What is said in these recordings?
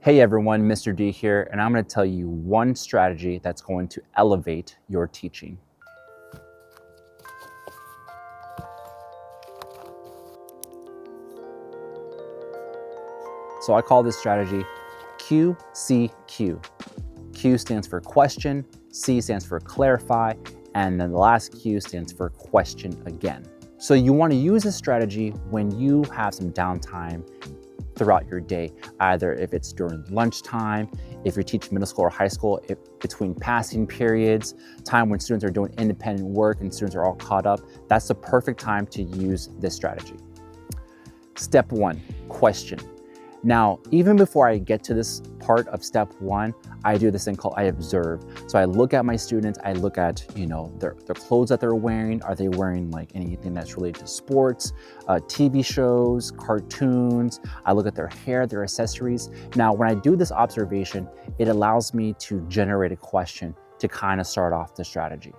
Hey everyone, Mr. D here, and I'm going to tell you one strategy that's going to elevate your teaching. So I call this strategy QCQ. Q stands for question, C stands for clarify, and then the last Q stands for question again. So you want to use this strategy when you have some downtime throughout your day, either if it's during lunchtime, if you're teaching middle school or high school, if between passing periods, time when students are doing independent work and students are all caught up, that's the perfect time to use this strategy. Step one, question. Now, even before I get to this part of step one, I do this thing called I observe. So I look at my students, I look at, their clothes that they're wearing. Are they wearing like anything that's related to sports, TV shows, cartoons? I look at their hair, their accessories. Now, when I do this observation, it allows me to generate a question to kind of start off the strategy.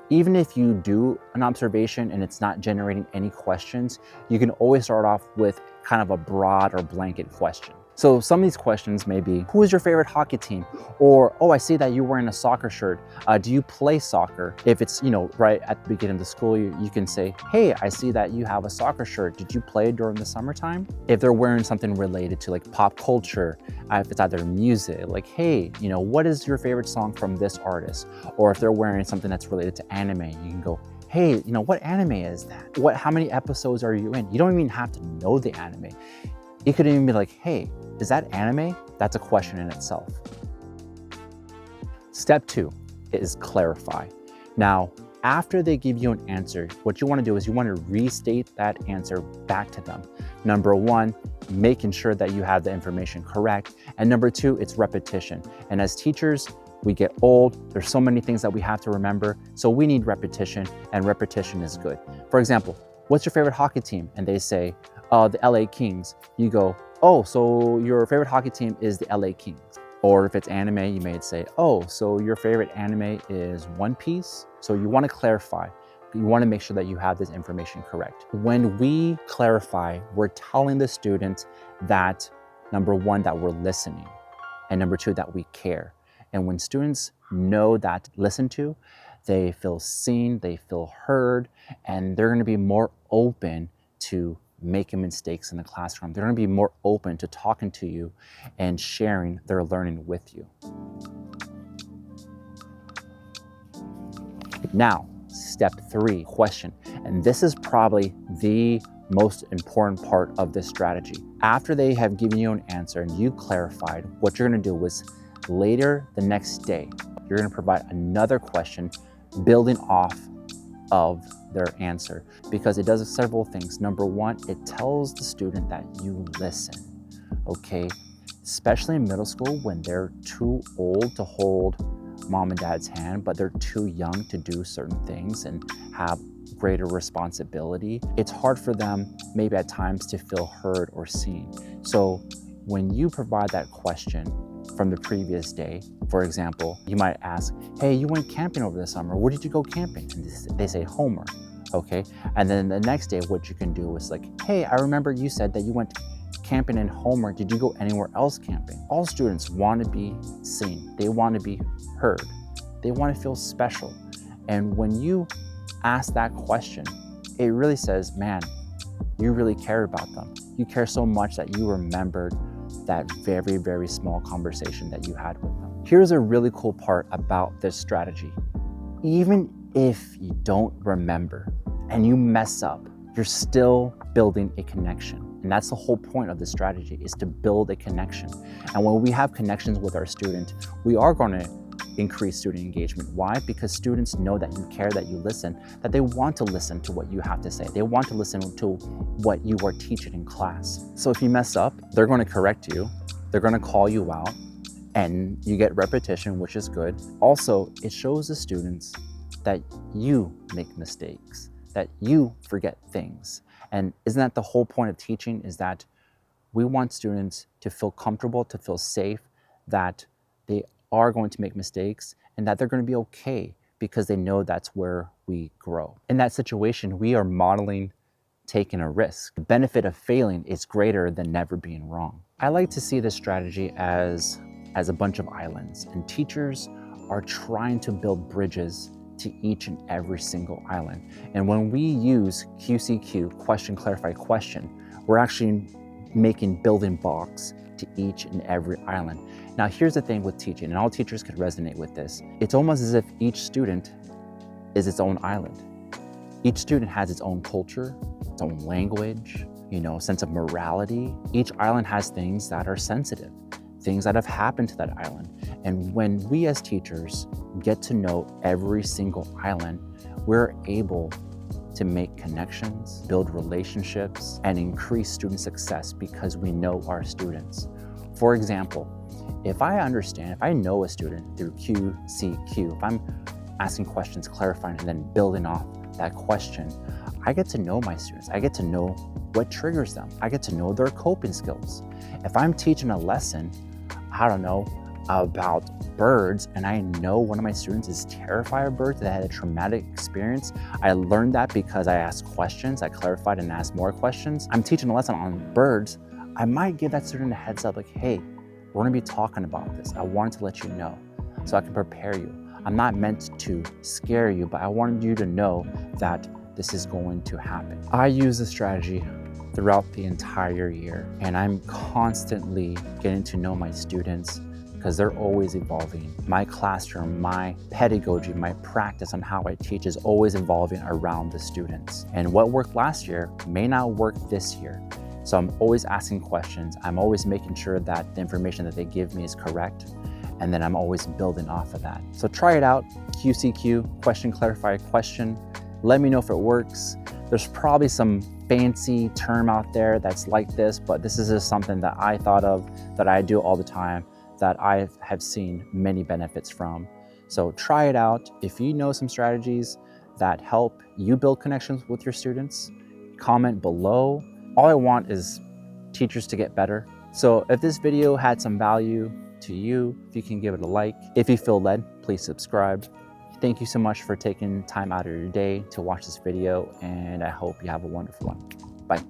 Even if you do an observation and it's not generating any questions, you can always start off with kind of a broad or blanket question. So some of these questions may be, who is your favorite hockey team? Or, oh, I see that you're wearing a soccer shirt. Do you play soccer? If it's, right at the beginning of the school, you can say, hey, I see that you have a soccer shirt. Did you play during the summertime? If they're wearing something related to like pop culture, if it's either music, like, hey, what is your favorite song from this artist? Or if they're wearing something that's related to anime, you can go, hey, what anime is that? How many episodes are you in? You don't even have to know the anime. You could even be like, hey, is that anime? That's a question in itself. Step two is clarify. Now, after they give you an answer, what you want to do is you want to restate that answer back to them. Number one, making sure that you have the information correct. And number two, it's repetition. And as teachers, we get old. There's so many things that we have to remember. So we need repetition, and repetition is good. For example, what's your favorite hockey team? And they say, the LA Kings. You go, oh, so your favorite hockey team is the LA Kings. Or if it's anime, you may say, oh, so your favorite anime is One Piece. So you want to clarify. You want to make sure that you have this information correct. When we clarify, we're telling the student that, number one, that we're listening, and number two, that we care. And when students know that listened to, they feel seen, they feel heard, and they're going to be more open to making mistakes in the classroom. They're going to be more open to talking to you and sharing their learning with you. Now, step three, question. And this is probably the most important part of this strategy. After they have given you an answer and you clarified, what you're going to do is later the next day, you're going to provide another question building off of their answer, because it does several things. Number one, it tells the student that you listen, okay? Especially in middle school when they're too old to hold mom and dad's hand, but they're too young to do certain things and have greater responsibility. It's hard for them maybe at times to feel heard or seen. So when you provide that question from the previous day, for example, you might ask, hey, you went camping over the summer. Where did you go camping? And they say Homer, okay? And then the next day, what you can do is like, hey, I remember you said that you went camping in Homer. Did you go anywhere else camping? All students want to be seen. They want to be heard. They want to feel special. And when you ask that question, it really says, man, you really care about them. You care so much that you remembered that very, very small conversation that you had with them. Here's a really cool part about this strategy. Even if you don't remember and you mess up, you're still building a connection. And that's the whole point of this strategy, is to build a connection. And when we have connections with our student, we are going to increase student engagement. Why? Because students know that you care, that you listen, that they want to listen to what you have to say. They want to listen to what you are teaching in class. So if you mess up, they're going to correct you. They're going to call you out, and you get repetition, which is good. Also, it shows the students that you make mistakes, that you forget things. And isn't that the whole point of teaching, is that we want students to feel comfortable, to feel safe, that they are going to make mistakes and that they're going to be okay, because they know that's where we grow. In that situation, we are modeling taking a risk. The benefit of failing is greater than never being wrong. I like to see this strategy as a bunch of islands, and teachers are trying to build bridges to each and every single island. And when we use QCQ, question, clarify, question, we're actually making building blocks to each and every island. Now, here's the thing with teaching, and all teachers could resonate with this. It's almost as if each student is its own island. Each student has its own culture, its own language, sense of morality. Each island has things that are sensitive, things that have happened to that island. And when we as teachers get to know every single island, we're able to make connections, build relationships, and increase student success because we know our students. For example, if I know a student through QCQ, if I'm asking questions, clarifying, and then building off that question, I get to know my students. I get to know what triggers them. I get to know their coping skills. If I'm teaching a lesson, I don't know, about birds, and I know one of my students is terrified of birds, that had a traumatic experience. I learned that because I asked questions, I clarified and asked more questions. I'm teaching a lesson on birds. I might give that student a heads up, like, hey, we're gonna be talking about this. I wanted to let you know so I can prepare you. I'm not meant to scare you, but I wanted you to know that this is going to happen. I use this strategy throughout the entire year, and I'm constantly getting to know my students because they're always evolving. My classroom, my pedagogy, my practice on how I teach is always evolving around the students. And what worked last year may not work this year. So I'm always asking questions. I'm always making sure that the information that they give me is correct. And then I'm always building off of that. So try it out, QCQ, question, clarify, question. Let me know if it works. There's probably some fancy term out there that's like this, but this is just something that I thought of, that I do all the time, that I have seen many benefits from. So try it out. If you know some strategies that help you build connections with your students, comment below. All I want is teachers to get better. So if this video had some value to you, if you can give it a like. If you feel led, please subscribe. Thank you so much for taking time out of your day to watch this video, and I hope you have a wonderful one. Bye.